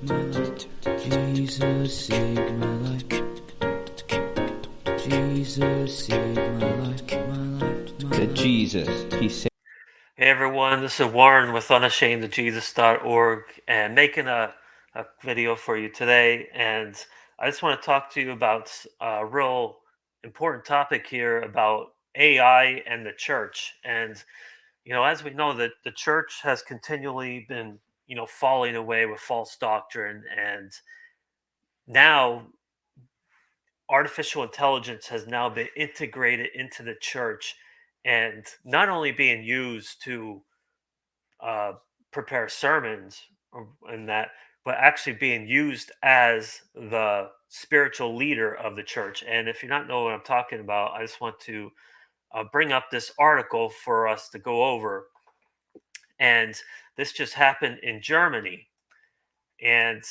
my life. Jesus saved my life. Jesus saved my life, my life, my That life. Jesus, he saved. Hey everyone, this is Warren with unashamedofjesus.org and making a video for you today. And I just want to talk to you about a real important topic here about AI and the church. And, as we know that the church has continually been, falling away with false doctrine. And now artificial intelligence has now been integrated into the church and not only being used to uh, prepare sermons and that, but actually being used as the spiritual leader of the church. And if you're not know what I'm talking about, I just want to bring up this article for us to go over. And this just happened in Germany. And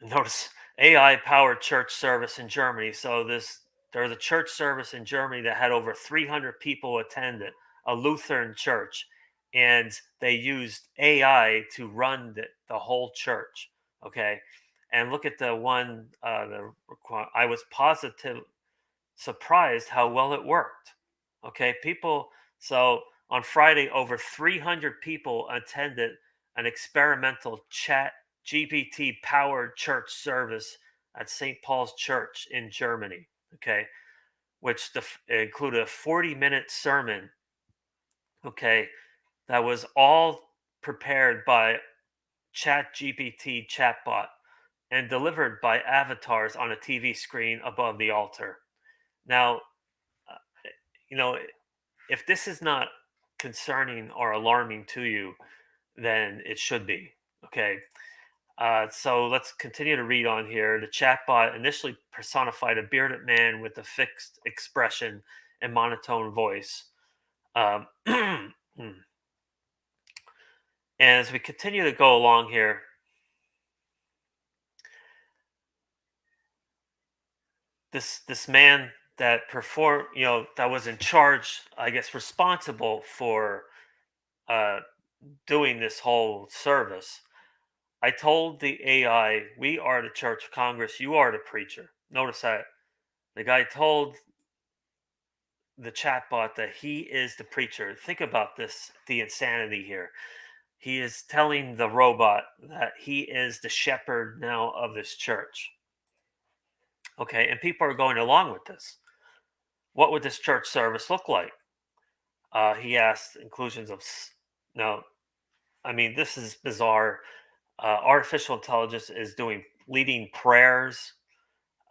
notice AI powered church service in Germany. So there was a church service in Germany that had over 300 people attend it, a Lutheran church, and they used AI to run the whole church. Okay, and look at the one. I was positive surprised how well it worked. Okay, people. So on Friday, over 300 people attended an experimental chat GPT powered church service at St. Paul's Church in Germany. Okay, which included a 40-minute sermon. Okay, that was all prepared by Chat GPT chatbot and delivered by avatars on a TV screen above the altar. Now, uh, you know, if this is not concerning or alarming to you, then it should be. Okay. So let's continue to read on here. The chatbot initially personified a bearded man with a fixed expression and monotone voice. And as we continue to go along here, this man that performed, that was in charge, I guess, responsible for uh, doing this whole service. I told the AI, we are the Church of Congress, you are the preacher. Notice that the guy told the chatbot that he is the preacher. Think about this, the insanity here. He is telling the robot that he is the shepherd now of this church. Okay, and people are going along with this. What would this church service look like? He asked inclusions of. No, I mean, this is bizarre. Artificial intelligence is doing leading prayers.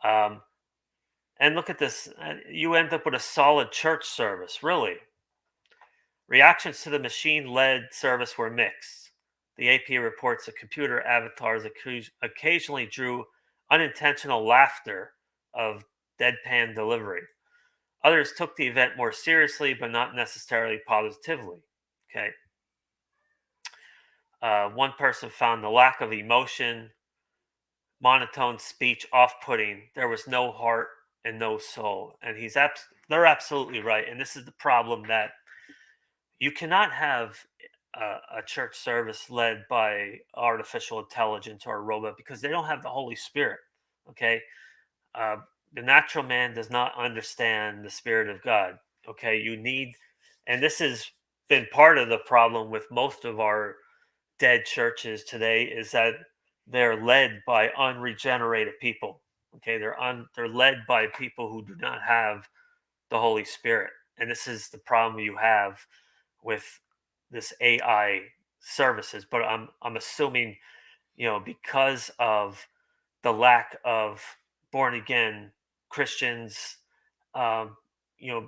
Um, and look at this. You end up with a solid church service, really. Reactions to the machine led service were mixed. The AP reports that computer avatars occasionally drew unintentional laughter of deadpan delivery. Others took the event more seriously, but not necessarily positively. Okay. One person found the lack of emotion, monotone speech off-putting. There was no heart and no soul, and they're absolutely right. And this is the problem, that you cannot have a church service led by artificial intelligence or a robot, because they don't have the Holy Spirit. Okay, uh, the natural man does not understand the Spirit of God. Okay, you need, and this has been part of the problem with most of our dead churches today, is that they're led by unregenerated people. Okay, they're led by people who do not have the Holy Spirit, and this is the problem you have with this AI services. But I'm assuming, because of the lack of born again Christians, um, you know,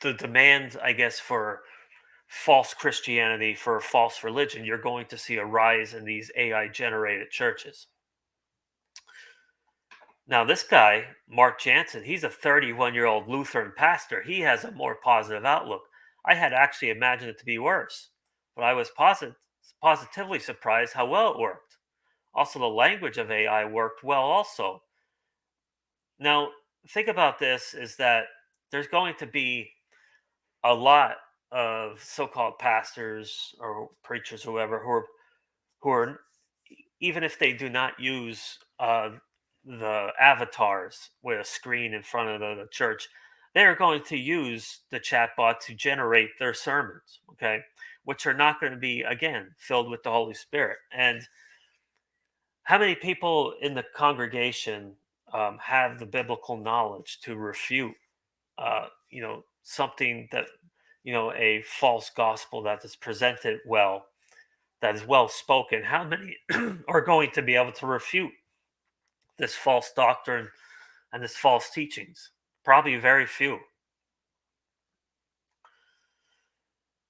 the demand, I guess, for false Christianity, for false religion, you're going to see a rise in these AI generated churches. Now, this guy, Mark Jansen, he's a 31-year-old Lutheran pastor. He has a more positive outlook. I had actually imagined it to be worse, but I was positively surprised how well it worked. Also, the language of AI worked well also. Now, think about this, is that there's going to be a lot of so-called pastors or preachers, whoever, who even if they do not use the avatars with a screen in front of the church, they're going to use the chatbot to generate their sermons, okay, which are not going to be, again, filled with the Holy Spirit. And how many people in the congregation have the biblical knowledge to refute, something that, a false gospel that is presented well, that is well spoken? How many are going to be able to refute this false doctrine and this false teachings? Probably very few.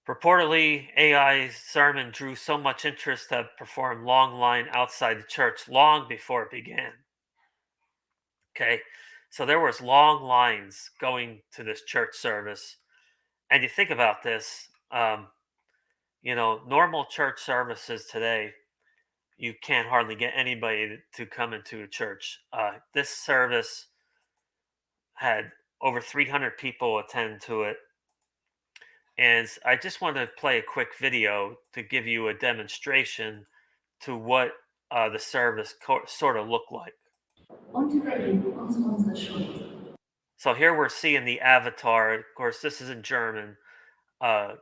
Reportedly, AI's sermon drew so much interest that performed long line outside the church long before it began. Okay, so there was long lines going to this church service, and you think about this. Normal church services today, you can't hardly get anybody to come into a church. This service had over 300 people attend to it. And I just want to play a quick video to give you a demonstration to what the service sort of looked like. So here we're seeing the avatar. Of course, this is in German. Uh,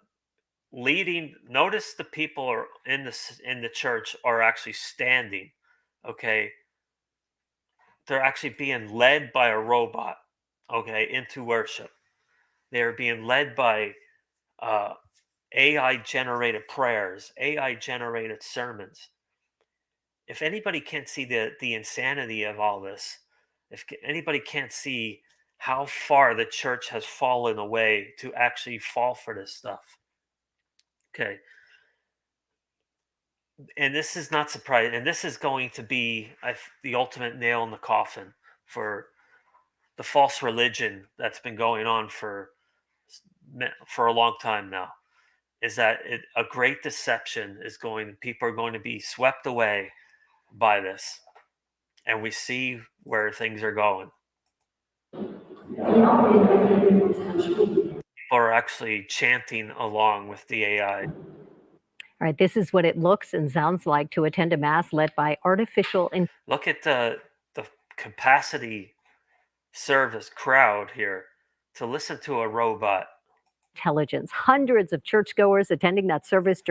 Leading. Notice the people are in the church are actually standing. Okay, they're actually being led by a robot. Okay, into worship. They're being led by uh, AI generated prayers, AI generated sermons. If anybody can't see the insanity of all this, if anybody can't see how far the church has fallen away to actually fall for this stuff, okay, and this is not surprising, and this is going to be the ultimate nail in the coffin for the false religion that's been going on for a long time now. Is that a great deception is going? People are going to be swept away by this, and we see where things are going. People are actually chanting along with the AI. All right, this is what it looks and sounds like to attend a mass led by artificial Look at the capacity service crowd here to listen to a robot. intelligence. Hundreds of churchgoers attending that service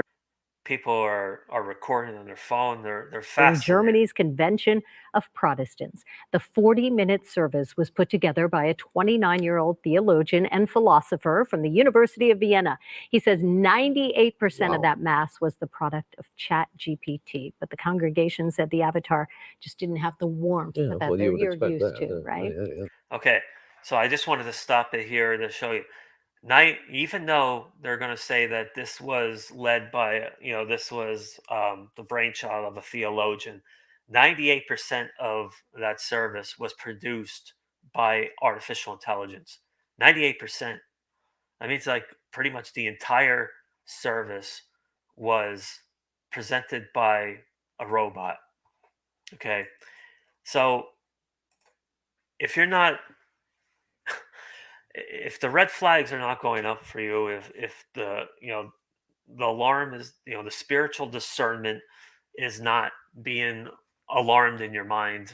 People are recording on their phone. They're during fascinated. Germany's Convention of Protestants. The 40-minute service was put together by a 29-year-old theologian and philosopher from the University of Vienna. He says 98% of that mass was the product of ChatGPT, but the congregation said the avatar just didn't have the warmth that you're used to, right? Okay, so I just wanted to stop it here to show you. Even though they're going to say that this was led by, this was the brainchild of a theologian, 98% of that service was produced by artificial intelligence. 98%. That means like pretty much the entire service was presented by a robot. Okay. So if you're not if the red flags are not going up for you, if the alarm is, the spiritual discernment is not being alarmed in your mind,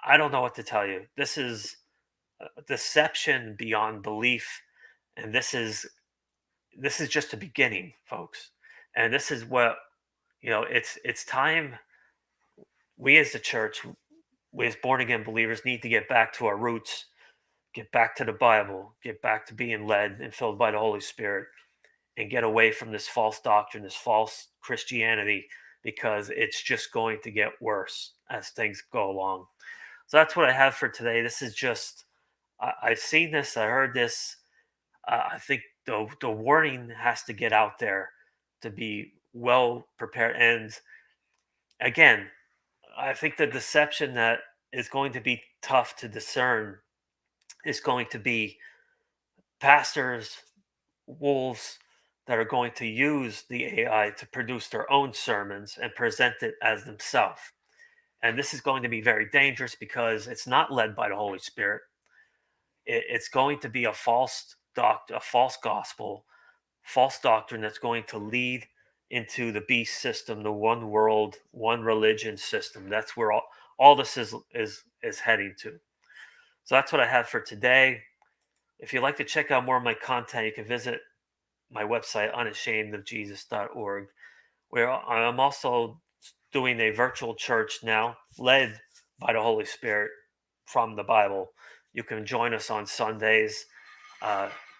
I don't know what to tell you. This is deception beyond belief, and this is just the beginning, folks. And this is what, it's time. We as the church, we as born again believers, need to get back to our roots, get back to the Bible, get back to being led and filled by the Holy Spirit, and get away from this false doctrine, this false Christianity, because it's just going to get worse as things go along. So that's what I have for today. This is just, I've seen this, I heard this. I think the warning has to get out there to be well prepared. And again, I think the deception that is going to be tough to discern is going to be pastors, wolves that are going to use the AI to produce their own sermons and present it as themselves. And this is going to be very dangerous because it's not led by the Holy Spirit. It's going to be a false gospel, false doctrine that's going to lead into the beast system, the one world, one religion system. That's where all this is heading to. So that's what I have for today. If you'd like to check out more of my content, you can visit my website, unashamedofjesus.org, where I'm also doing a virtual church now, led by the Holy Spirit from the Bible. You can join us on Sundays.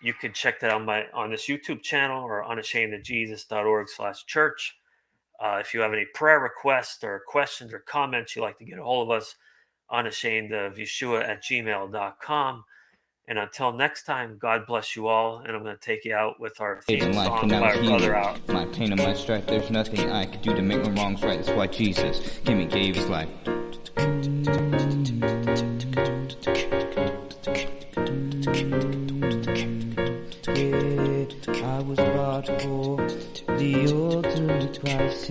You can check that out on this YouTube channel or unashamedofjesus.org/church. If you have any prayer requests or questions or comments you'd like to get a hold of us, unashamedofyeshua@gmail.com. And until next time, God bless you all. And I'm going to take you out with our theme song by our brother out. My pain and my strife, there's nothing I could do to make my wrongs right. That's why Jesus came and gave his life.